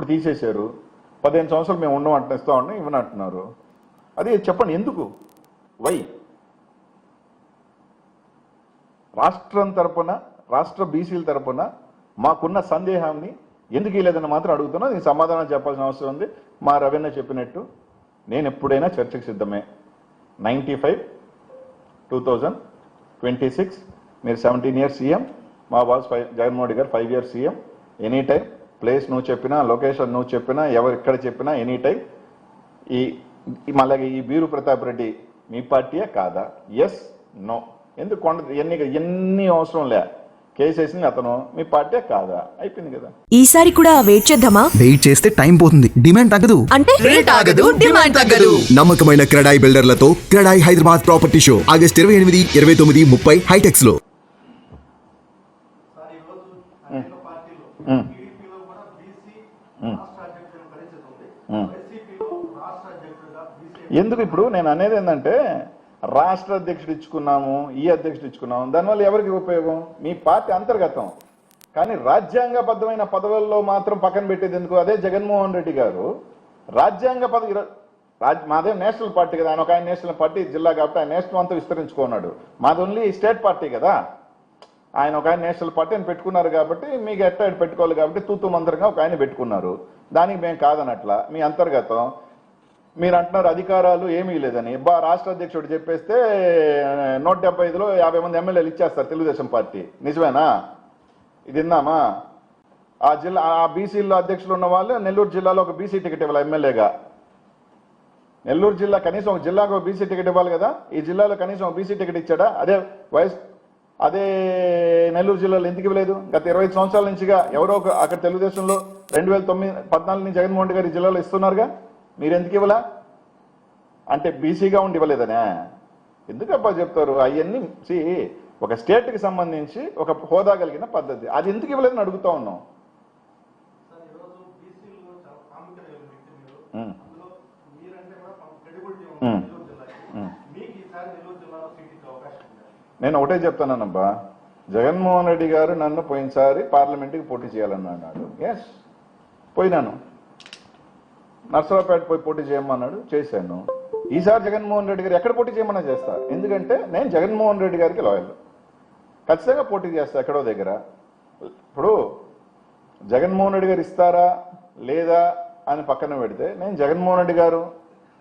ఇప్పుడు తీసేశారు. 15 సంవత్సరాలు మేము ఉండడం అంటున్నా ఉన్నాం ఇవన్నీ అంటున్నారు. అది చెప్పండి ఎందుకు? వై? రాష్ట్రం తరపున, రాష్ట్ర బీసీల తరపున మాకున్న సందేహాన్ని ఎందుకు లేదని మాత్రం అడుగుతున్నా. దీనికి సమాధానం చెప్పాల్సిన అవసరం ఉంది. మా రవీణ చెప్పినట్టు నేను ఎప్పుడైనా చర్చకు సిద్ధమే. 95, 2026 మీరు 17 years సీఎం, మా బాస్ జగన్మోహన్ రెడ్డి గారు 5 years CM. Any time place నువ్వు చెప్పినా, లొకేషన్ నువ్వు చెప్పినా, ఎవరు ఎక్కడ చెప్పినా ఎనీ టైం. మళ్ళీ ఈ బీరు ప్రతాప్ రెడ్డి మీ పార్టీయే కాదా? Yes, no. ఎందుకు ఎన్ని అవసరం లే. కేసేసింది అతను, మీ పార్టీ కాదా? అయిపోయింది కదా. ఈసారి కూడా వెయిట్ చేద్దామా? వెయిట్ చేస్తే టైం పోతుంది, డిమాండ్ తగ్గదు. అంటే రేట్ ఆగదు, డిమాండ్ తగ్గదు. నమ్మకమైన క్రెడాయి బిల్డర్లతో CREDAI Hyderabad property show August 28, 29, 30 HITEX లో. ఎందుకు ఇప్పుడు నేను అనేది ఏంటంటే, రాష్ట్ర అధ్యక్షుడు ఇచ్చుకున్నాము, ఈ అధ్యక్షుడు ఇచ్చుకున్నాము, దానివల్ల ఎవరికి ఉపయోగం? మీ పార్టీ అంతర్గతం. కానీ రాజ్యాంగబద్ధమైన పదవుల్లో మాత్రం పక్కన పెట్టేది ఎందుకు? అదే జగన్మోహన్ రెడ్డి గారు రాజ్యాంగ పదవి, మాదే నేషనల్ పార్టీ కదా. ఆయన ఒక ఆయన నేషనల్ పార్టీ జిల్లా కాబట్టి ఆయన నేషనల్ అంతా విస్తరించుకున్నాడు. మాది ఓన్లీ స్టేట్ పార్టీ కదా. ఆయన ఒక ఆయన నేషనల్ పార్టీ అని పెట్టుకున్నారు కాబట్టి మీకు ఎట్లా పెట్టుకోవాలి కాబట్టి తూతు మంత్రంగా ఒక ఆయన పెట్టుకున్నారు. దానికి మేము కాదనట్లా, మీ అంతర్గతం. మీరు అంటున్నారు అధికారాలు ఏమీ లేదని. రాష్ట్ర అధ్యక్షుడు చెప్పేస్తే 175లో 50 మంది ఎమ్మెల్యేలు ఇచ్చేస్తారు తెలుగుదేశం పార్టీ. నిజమేనా? ఇది విన్నామా? ఆ జిల్లా, ఆ బీసీలో అధ్యక్షులు ఉన్న వాళ్ళు నెల్లూరు జిల్లాలో ఒక బీసీ టికెట్ ఇవ్వాలి ఎమ్మెల్యేగా. నెల్లూరు జిల్లా కనీసం ఒక జిల్లాకు ఒక బీసీ టికెట్ ఇవ్వాలి కదా. ఈ జిల్లాలో కనీసం ఒక బీసీ టికెట్ ఇచ్చాడా? అదే నెల్లూరు జిల్లాలో ఎందుకు ఇవ్వలేదు? గత 25 సంవత్సరాల నుంచిగా ఎవరో అక్కడ తెలుగుదేశంలో 2014 నుంచి జగన్మోహన్ రెడ్డి గారు ఈ జిల్లాలో ఇస్తున్నారుగా. మీరు ఎందుకు ఇవ్వలా? అంటే బీసీగా ఉండి ఇవ్వలేదనే ఎందుకబ్బా చెప్తారు? అవన్నీ ఒక స్టేట్కి సంబంధించి ఒక హోదా కలిగిన పద్ధతి, అది ఎందుకు ఇవ్వలేదని అడుగుతా ఉన్నాం. నేను ఒకటే చెప్తానబ్బా, జగన్మోహన్ రెడ్డి గారు నన్ను పోయినసారి పార్లమెంట్కి పోటీ చేయాలన్నాడు. ఎస్, పోయినాను. నర్సరావుపేట పోయి పోటీ చేయమన్నాడు, చేశాను. ఈసారి జగన్మోహన్ రెడ్డి గారు ఎక్కడ పోటీ చేయమన్నా చేస్తా. ఎందుకంటే నేను జగన్మోహన్ రెడ్డి గారికి లాయల్. ఖచ్చితంగా పోటీ చేస్తా ఎక్కడో దగ్గర. ఇప్పుడు జగన్మోహన్ రెడ్డి గారు ఇస్తారా లేదా అని పక్కన పెడితే, నేను జగన్మోహన్ రెడ్డి గారు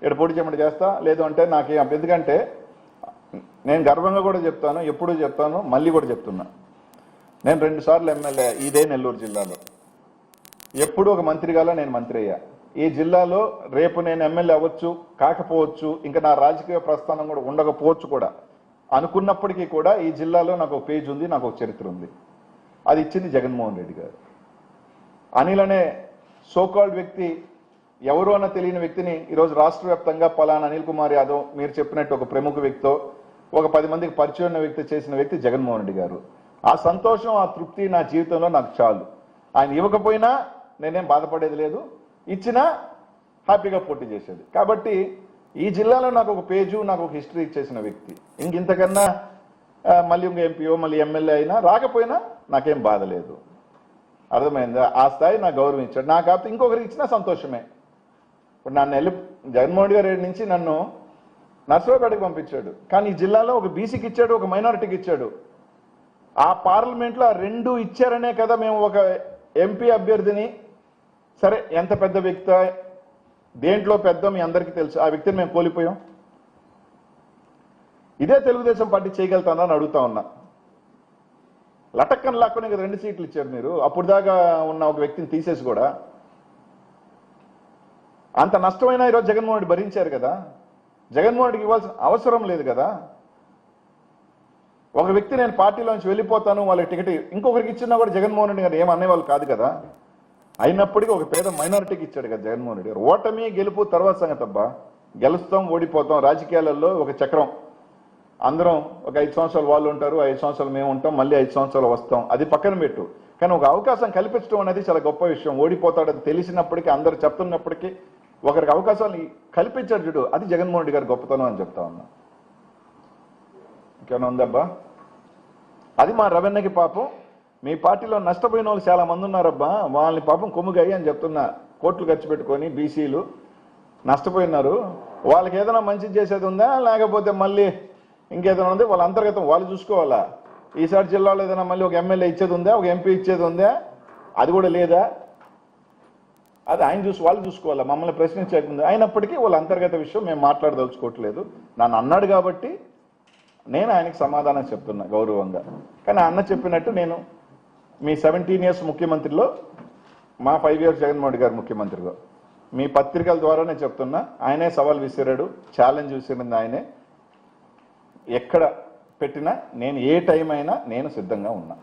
ఇక్కడ పోటీ చేయమని చేస్తా. లేదు అంటే నాకేం, ఎందుకంటే నేను గర్వంగా కూడా చెప్తాను, ఎప్పుడూ చెప్తాను, మళ్ళీ కూడా చెప్తున్నా. నేను 2 సార్లు ఎమ్మెల్యే ఇదే నెల్లూరు జిల్లాలో. ఎప్పుడు ఒక మంత్రిగాలో నేను మంత్రి అయ్యా. ఈ జిల్లాలో రేపు నేను ఎమ్మెల్యే అవ్వచ్చు, కాకపోవచ్చు, ఇంకా నా రాజకీయ ప్రస్థానం కూడా ఉండకపోవచ్చు కూడా. అనుకున్నప్పటికీ కూడా ఈ జిల్లాలో నాకు ఒక పేజ్ ఉంది, నాకు ఒక చరిత్ర ఉంది. అది ఇచ్చింది జగన్మోహన్ రెడ్డి గారు. అనిల్ అనే సోకాల్డ్ వ్యక్తి, ఎవరో అన్న తెలియని వ్యక్తిని ఈరోజు రాష్ట్ర వ్యాప్తంగా పలానా అనిల్ కుమార్ యాదవ్, మీరు చెప్పినట్టు ఒక ప్రముఖ వ్యక్తితో, ఒక 10 మందికి పరిచయం ఉన్న వ్యక్తి చేసిన వ్యక్తి జగన్మోహన్ రెడ్డి గారు. ఆ సంతోషం, ఆ తృప్తి నా జీవితంలో నాకు చాలు. ఆయన ఇవ్వకపోయినా నేనేం బాధపడేది లేదు, ఇచ్చినా హ్యాపీగా పోటీ చేసేది. కాబట్టి ఈ జిల్లాలో నాకు ఒక పేజు, నాకు ఒక హిస్టరీ ఇచ్చేసిన వ్యక్తి. ఇంతకన్నా మళ్ళీ ఇంక ఎంపీఓ మళ్ళీ ఎమ్మెల్యే అయినా రాకపోయినా నాకేం బాధ లేదు. అర్థమైందా? ఆ స్థాయి నాకు గౌరవించాడు. నాకు కాకపోతే ఇంకొకరికి ఇచ్చినా సంతోషమే. ఇప్పుడు నన్ను జగన్మోహన్ రెడ్డి గారి నుంచి నన్ను నర్సరావుపేటకు పంపించాడు. కానీ ఈ జిల్లాలో ఒక బీసీకి ఇచ్చాడు, ఒక మైనారిటీకి ఇచ్చాడు. ఆ పార్లమెంట్లో 2 ఇచ్చారనే కదా మేము ఒక ఎంపీ అభ్యర్థిని, సరే ఎంత పెద్ద వ్యక్తి, దేంట్లో పెద్ద మీ అందరికీ తెలుసు, ఆ వ్యక్తిని మేము కోల్పోయాం. ఇదే తెలుగుదేశం పార్టీ చేయగలుగుతానని అడుగుతా ఉన్నా. లటక్కన లాక్కునే 2 సీట్లు ఇచ్చారు మీరు. అప్పుడు దాకా ఉన్న ఒక వ్యక్తిని తీసేసి కూడా అంత నష్టమైనా ఈరోజు జగన్మోహన్ రెడ్డి భరించారు కదా. జగన్మోహన్ రెడ్డికి ఇవ్వాల్సిన అవసరం లేదు కదా. ఒక వ్యక్తి నేను పార్టీలోంచి వెళ్ళిపోతాను, వాళ్ళకి టికెట్ ఇంకొకరికి ఇచ్చినా కూడా జగన్మోహన్ రెడ్డి గారు ఏమనేవాళ్ళు కాదు కదా. అయినప్పటికీ ఒక పేద మైనారిటీకి ఇచ్చాడు కదా జగన్మోహన్ రెడ్డి గారు. ఓటమి గెలుపు తర్వాత సంగతి అబ్బా. గెలుస్తాం, ఓడిపోతాం. రాజకీయాలలో ఒక చక్రం. అందరం ఒక 5 సంవత్సరాలు వాళ్ళు ఉంటారు, 5 సంవత్సరాలు మేము ఉంటాం, మళ్ళీ 5 సంవత్సరాలు వస్తాం. అది పక్కన పెట్టు. కానీ ఒక అవకాశం కల్పించడం అనేది చాలా గొప్ప విషయం. ఓడిపోతాడని తెలిసినప్పటికీ, అందరు చెప్తున్నప్పటికీ ఒకరికి అవకాశాలు కల్పించాడు చూడు, అది జగన్మోహన్ రెడ్డి గారి గొప్పతనం అని చెప్తా ఉన్నా. ఇంకేమైనా ఉందబ్బా? అది మా రవీణకి పాపం. మీ పార్టీలో నష్టపోయిన వాళ్ళు చాలా మంది ఉన్నారబ్బా, వాళ్ళని పాపం కొమ్ముగాయి అని చెప్తున్నా. కోట్లు ఖర్చు పెట్టుకొని బీసీలు నష్టపోయినారు. వాళ్ళకి ఏదైనా మంచి చేసేది ఉందా, లేకపోతే మళ్ళీ ఇంకేదైనా ఉంది? వాళ్ళ అంతర్గతం వాళ్ళు చూసుకోవాలా. ఈసారి జిల్లాలో ఏదైనా మళ్ళీ ఒక ఎమ్మెల్యే ఇచ్చేది ఉందా, ఒక ఎంపీ ఇచ్చేది ఉందా? అది కూడా లేదా. అది ఆయన వాళ్ళు చూసుకోవాలా, మమ్మల్ని ప్రశ్నించకుండా. అయినప్పటికీ వాళ్ళ అంతర్గత విషయం మేము మాట్లాడదలుచుకోవట్లేదు. నన్ను అన్నాడు కాబట్టి నేను ఆయనకి సమాధానం చెప్తున్నా గౌరవంగా. కానీ అన్న చెప్పినట్టు నేను మీ 17 years ముఖ్యమంత్రిలో మా 5 years జగన్మోహన్ రెడ్డి గారు ముఖ్యమంత్రిగా మీ పత్రికల ద్వారా నేను చెప్తున్నా, ఆయనే సవాల్ విసిరాడు, ఛాలెంజ్ విసిరింది ఆయనే. ఎక్కడ పెట్టినా నేను ఏ టైం అయినా నేను సిద్ధంగా ఉన్నా.